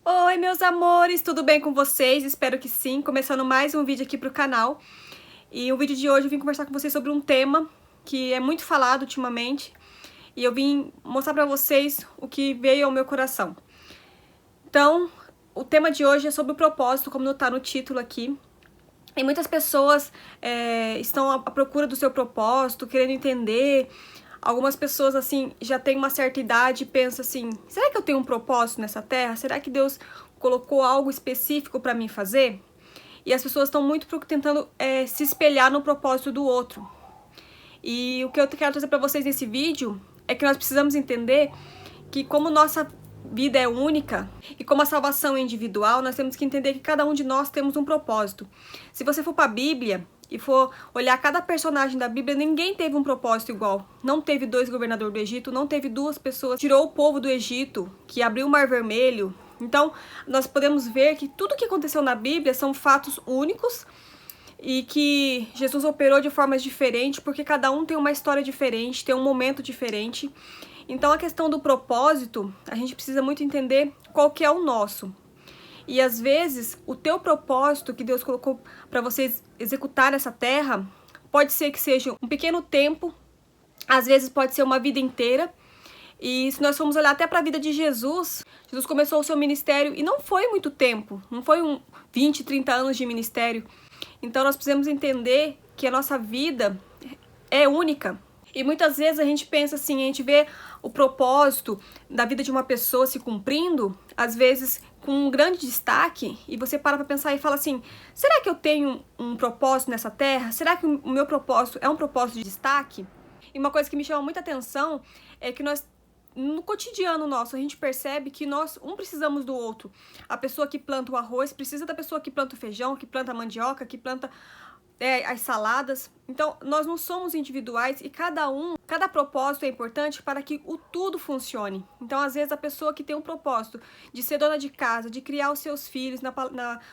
Oi, meus amores, tudo bem com vocês? Espero que sim. Começando mais um vídeo aqui pro canal. E o vídeo de hoje eu vim conversar com vocês sobre um tema que é muito falado ultimamente. E eu vim mostrar pra vocês o que veio ao meu coração. Então, o tema de hoje é sobre o propósito, como tá no título aqui. E muitas pessoas estão à procura do seu propósito, querendo entender. Algumas pessoas, assim, já têm uma certa idade e pensam assim, será que eu tenho um propósito nessa terra? Será que Deus colocou algo específico para mim fazer? E as pessoas estão muito tentando se espelhar no propósito do outro. E o que eu quero trazer para vocês nesse vídeo é que nós precisamos entender que como nossa vida é única e como a salvação é individual, nós temos que entender que cada um de nós temos um propósito. Se você for para a Bíblia e for olhar cada personagem da Bíblia, ninguém teve um propósito igual. Não teve dois governadores do Egito, não teve duas pessoas, tirou o povo do Egito, que abriu o Mar Vermelho. Então, nós podemos ver que tudo que aconteceu na Bíblia são fatos únicos e que Jesus operou de formas diferentes, porque cada um tem uma história diferente, tem um momento diferente. Então, a questão do propósito, a gente precisa muito entender qual que é o nosso. E às vezes, o teu propósito que Deus colocou para você executar nessa terra, pode ser que seja um pequeno tempo, às vezes pode ser uma vida inteira. E se nós formos olhar até para a vida de Jesus, Jesus começou o seu ministério e não foi muito tempo, não foi 20, 30 anos de ministério. Então nós precisamos entender que a nossa vida é única. E muitas vezes a gente pensa assim, a gente vê o propósito da vida de uma pessoa se cumprindo, às vezes com um grande destaque, e você para pensar e fala assim, será que eu tenho um propósito nessa terra? Será que o meu propósito é um propósito de destaque? E uma coisa que me chama muita atenção é que nós, no cotidiano nosso, a gente percebe que nós, precisamos do outro. A pessoa que planta o arroz precisa da pessoa que planta o feijão, que planta a mandioca, que planta as saladas. Então, nós não somos individuais e cada propósito é importante para que o tudo funcione. Então, às vezes, a pessoa que tem um propósito de ser dona de casa, de criar os seus filhos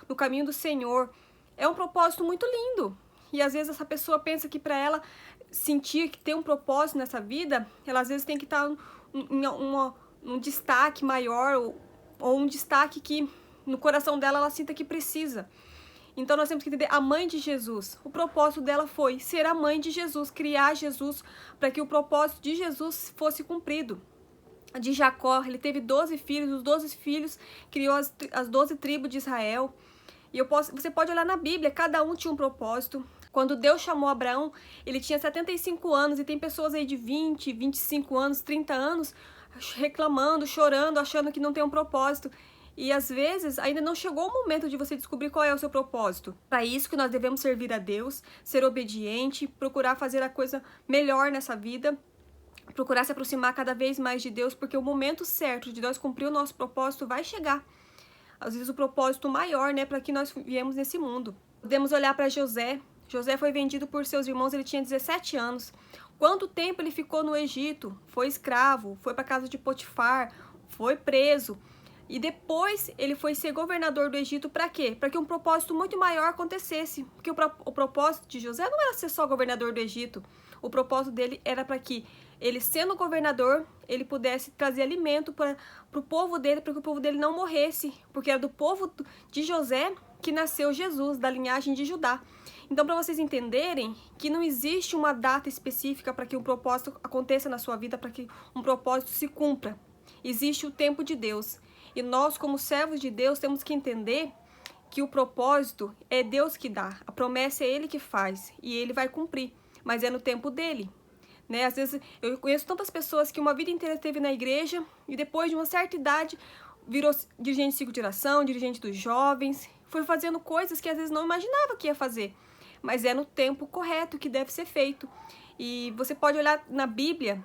no caminho do Senhor, é um propósito muito lindo. E às vezes essa pessoa pensa que para ela sentir que tem um propósito nessa vida, ela às vezes tem que estar em um destaque maior ou um destaque que no coração dela ela sinta que precisa. Então nós temos que entender a mãe de Jesus. O propósito dela foi ser a mãe de Jesus, criar Jesus para que o propósito de Jesus fosse cumprido. De Jacó, ele teve 12 filhos, os 12 filhos criou as 12 tribos de Israel. E você pode olhar na Bíblia, cada um tinha um propósito. Quando Deus chamou Abraão, ele tinha 75 anos e tem pessoas aí de 20, 25 anos, 30 anos reclamando, chorando, achando que não tem um propósito. E às vezes ainda não chegou o momento de você descobrir qual é o seu propósito. Para isso que nós devemos servir a Deus, ser obediente, procurar fazer a coisa melhor nessa vida, procurar se aproximar cada vez mais de Deus, porque o momento certo de nós cumprir o nosso propósito vai chegar. Às vezes o propósito maior, né, para que nós viemos nesse mundo. Podemos olhar para José. José foi vendido por seus irmãos, ele tinha 17 anos. Quanto tempo ele ficou no Egito? Foi escravo, foi para a casa de Potifar, foi preso. E depois ele foi ser governador do Egito para quê? Para que um propósito muito maior acontecesse. Porque o propósito de José não era ser só governador do Egito. O propósito dele era para que ele, sendo governador, ele pudesse trazer alimento para o povo dele, para que o povo dele não morresse. Porque era do povo de José que nasceu Jesus, da linhagem de Judá. Então, para vocês entenderem que não existe uma data específica para que um propósito aconteça na sua vida, para que um propósito se cumpra. Existe o tempo de Deus. E nós, como servos de Deus, temos que entender que o propósito é Deus que dá. A promessa é Ele que faz e Ele vai cumprir, mas é no tempo dEle. Né? Às vezes, eu conheço tantas pessoas que uma vida inteira esteve na igreja e depois de uma certa idade virou dirigente de ciclo de oração, dirigente dos jovens, foi fazendo coisas que às vezes não imaginava que ia fazer, mas é no tempo correto que deve ser feito. E você pode olhar na Bíblia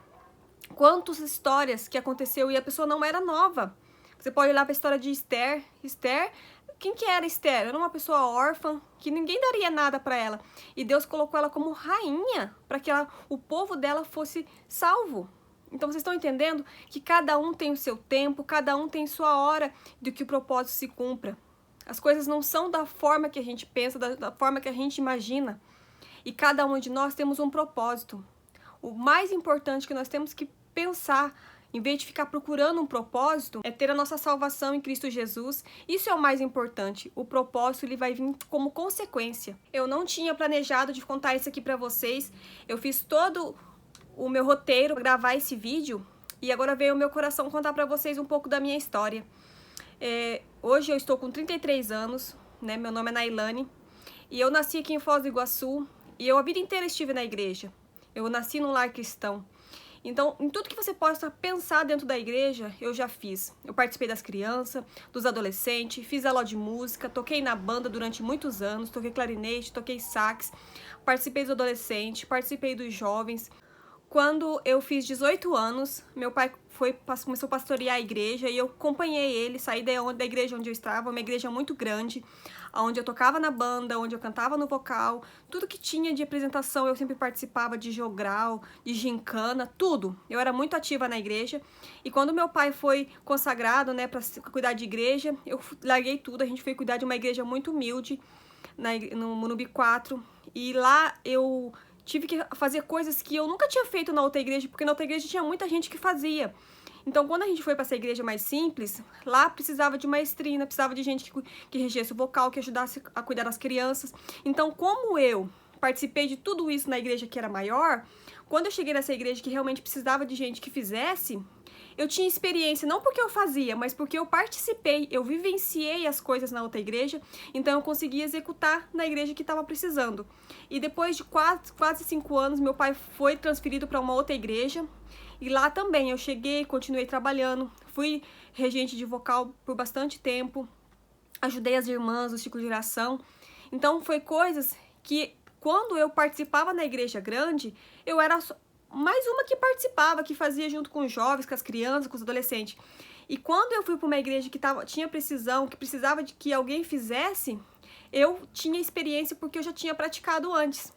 quantas histórias que aconteceu e a pessoa não era nova. Você pode olhar para a história de Esther. Esther, quem que era Esther? Era uma pessoa órfã, que ninguém daria nada para ela. E Deus colocou ela como rainha, para que o povo dela fosse salvo. Então vocês estão entendendo que cada um tem o seu tempo, cada um tem sua hora de que o propósito se cumpra. As coisas não são da forma que a gente pensa, da forma que a gente imagina. E cada um de nós temos um propósito. O mais importante que nós temos que pensar Em vez de ficar procurando um propósito, é ter a nossa salvação em Cristo Jesus. Isso é o mais importante. O propósito ele vai vir como consequência. Eu não tinha planejado de contar isso aqui pra vocês. Eu fiz todo o meu roteiro para gravar esse vídeo e agora veio o meu coração contar pra vocês um pouco da minha história. Hoje eu estou com 33 anos, né? Meu nome é Nailane e eu nasci aqui em Foz do Iguaçu e eu a vida inteira estive na igreja. Eu nasci num lar cristão. Então, em tudo que você possa pensar dentro da igreja, eu já fiz. Eu participei das crianças, dos adolescentes, fiz aula de música, toquei na banda durante muitos anos, toquei clarinete, toquei sax, participei dos adolescentes, participei dos jovens. Quando eu fiz 18 anos, meu pai começou a pastorear a igreja e eu acompanhei ele, saí da igreja onde eu estava, uma igreja muito grande, onde eu tocava na banda, onde eu cantava no vocal, tudo que tinha de apresentação eu sempre participava, de jogral, de gincana, tudo. Eu era muito ativa na igreja e quando meu pai foi consagrado, né, para cuidar de igreja, eu larguei tudo, a gente foi cuidar de uma igreja muito humilde, no Morumbi 4, e lá eu tive que fazer coisas que eu nunca tinha feito na outra igreja, porque na outra igreja tinha muita gente que fazia. Então, quando a gente foi para essa igreja mais simples, lá precisava de maestrina, precisava de gente que regesse o vocal, que ajudasse a cuidar das crianças. Então, como eu participei de tudo isso na igreja que era maior, quando eu cheguei nessa igreja que realmente precisava de gente que fizesse, eu tinha experiência, não porque eu fazia, mas porque eu participei, eu vivenciei as coisas na outra igreja, então eu consegui executar na igreja que estava precisando. E depois de quase 5 anos, meu pai foi transferido para uma outra igreja, e lá também eu cheguei, continuei trabalhando, fui regente de vocal por bastante tempo, ajudei as irmãs do ciclo de oração. Então foi coisas que quando eu participava na igreja grande, eu era mais uma que participava, que fazia junto com os jovens, com as crianças, com os adolescentes. E quando eu fui para uma igreja que tinha precisão, que precisava de que alguém fizesse, eu tinha experiência porque eu já tinha praticado antes.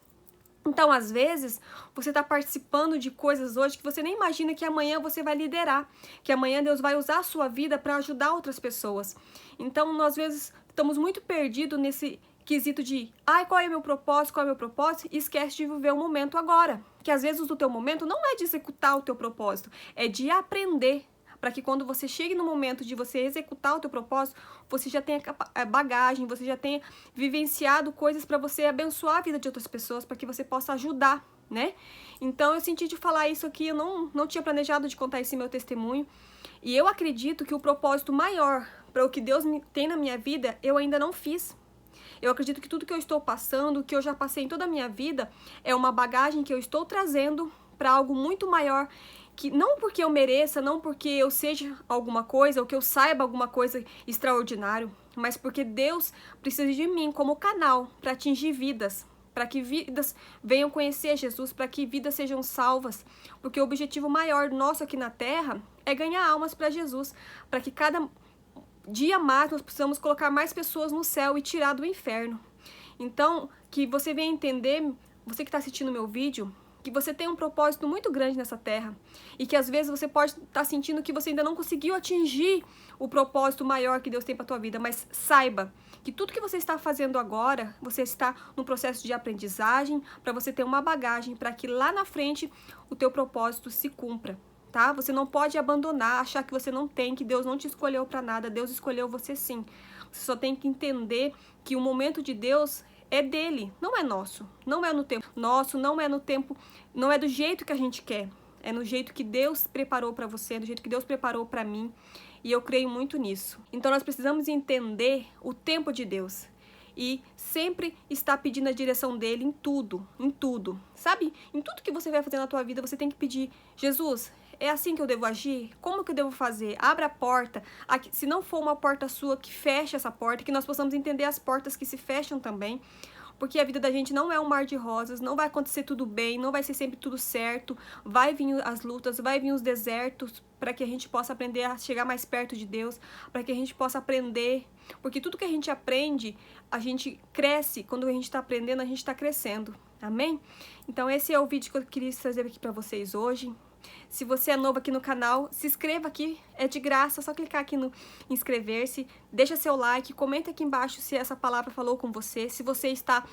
Então, às vezes, você está participando de coisas hoje que você nem imagina que amanhã você vai liderar, que amanhã Deus vai usar a sua vida para ajudar outras pessoas. Então, nós, às vezes, estamos muito perdidos nesse quesito de qual é o meu propósito, e esquece de viver o momento agora. Que às vezes o teu momento não é de executar o teu propósito, é de aprender, para que quando você chegue no momento de você executar o teu propósito, você já tenha bagagem, você já tenha vivenciado coisas para você abençoar a vida de outras pessoas, para que você possa ajudar, né? Então eu senti de falar isso aqui, eu não tinha planejado de contar esse meu testemunho, e eu acredito que o propósito maior para o que Deus tem na minha vida, eu ainda não fiz. Eu acredito que tudo que eu estou passando, que eu já passei em toda a minha vida, é uma bagagem que eu estou trazendo para algo muito maior, que não porque eu mereça, não porque eu seja alguma coisa, ou que eu saiba alguma coisa extraordinária, mas porque Deus precisa de mim como canal para atingir vidas, para que vidas venham conhecer Jesus, para que vidas sejam salvas, porque o objetivo maior nosso aqui na Terra é ganhar almas para Jesus, para que cada dia mais nós precisamos colocar mais pessoas no céu e tirar do inferno. Então, que você venha entender, você que está assistindo meu vídeo, que você tem um propósito muito grande nessa terra e que às vezes você pode estar sentindo que você ainda não conseguiu atingir o propósito maior que Deus tem para tua vida, mas saiba que tudo que você está fazendo agora, você está no processo de aprendizagem para você ter uma bagagem para que lá na frente o teu propósito se cumpra. Tá? Você não pode abandonar, achar que você não tem, que Deus não te escolheu para nada. Deus escolheu você sim. Você só tem que entender que o momento de Deus é dele, não é nosso. Não é no tempo nosso, não é no tempo, não é do jeito que a gente quer. É no jeito que Deus preparou para você, do jeito que Deus preparou para mim. E eu creio muito nisso. Então nós precisamos entender o tempo de Deus. E sempre estar pedindo a direção dele em tudo, sabe? Em tudo que você vai fazer na tua vida, você tem que pedir: Jesus, é assim que eu devo agir? Como que eu devo fazer? Abra a porta. Se não for uma porta sua, que feche essa porta, que nós possamos entender as portas que se fecham também. Porque a vida da gente não é um mar de rosas, não vai acontecer tudo bem, não vai ser sempre tudo certo. Vai vir as lutas, vai vir os desertos, para que a gente possa aprender a chegar mais perto de Deus, para que a gente possa aprender. Porque tudo que a gente aprende, a gente cresce. Quando a gente está aprendendo, a gente está crescendo. Amém? Então esse é o vídeo que eu queria trazer aqui para vocês hoje. Se você é novo aqui no canal, se inscreva aqui, é de graça, é só clicar aqui no inscrever-se, deixa seu like, comenta aqui embaixo se essa palavra falou com você, se você está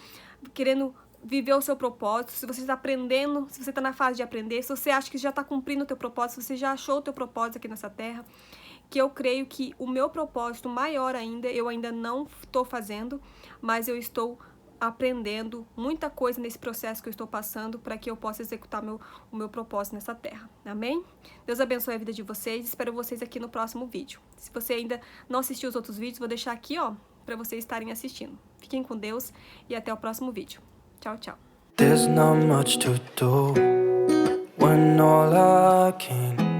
querendo viveu o seu propósito, se você está aprendendo, se você está na fase de aprender, se você acha que já está cumprindo o teu propósito, se você já achou o teu propósito aqui nessa terra, que eu creio que o meu propósito maior ainda, eu ainda não estou fazendo, mas eu estou aprendendo muita coisa nesse processo que eu estou passando para que eu possa executar o meu propósito nessa terra. Amém? Deus abençoe a vida de vocês, espero vocês aqui no próximo vídeo. Se você ainda não assistiu os outros vídeos, vou deixar aqui, ó, para vocês estarem assistindo. Fiquem com Deus e até o próximo vídeo. Tchau, tchau. There's not much to do when all I can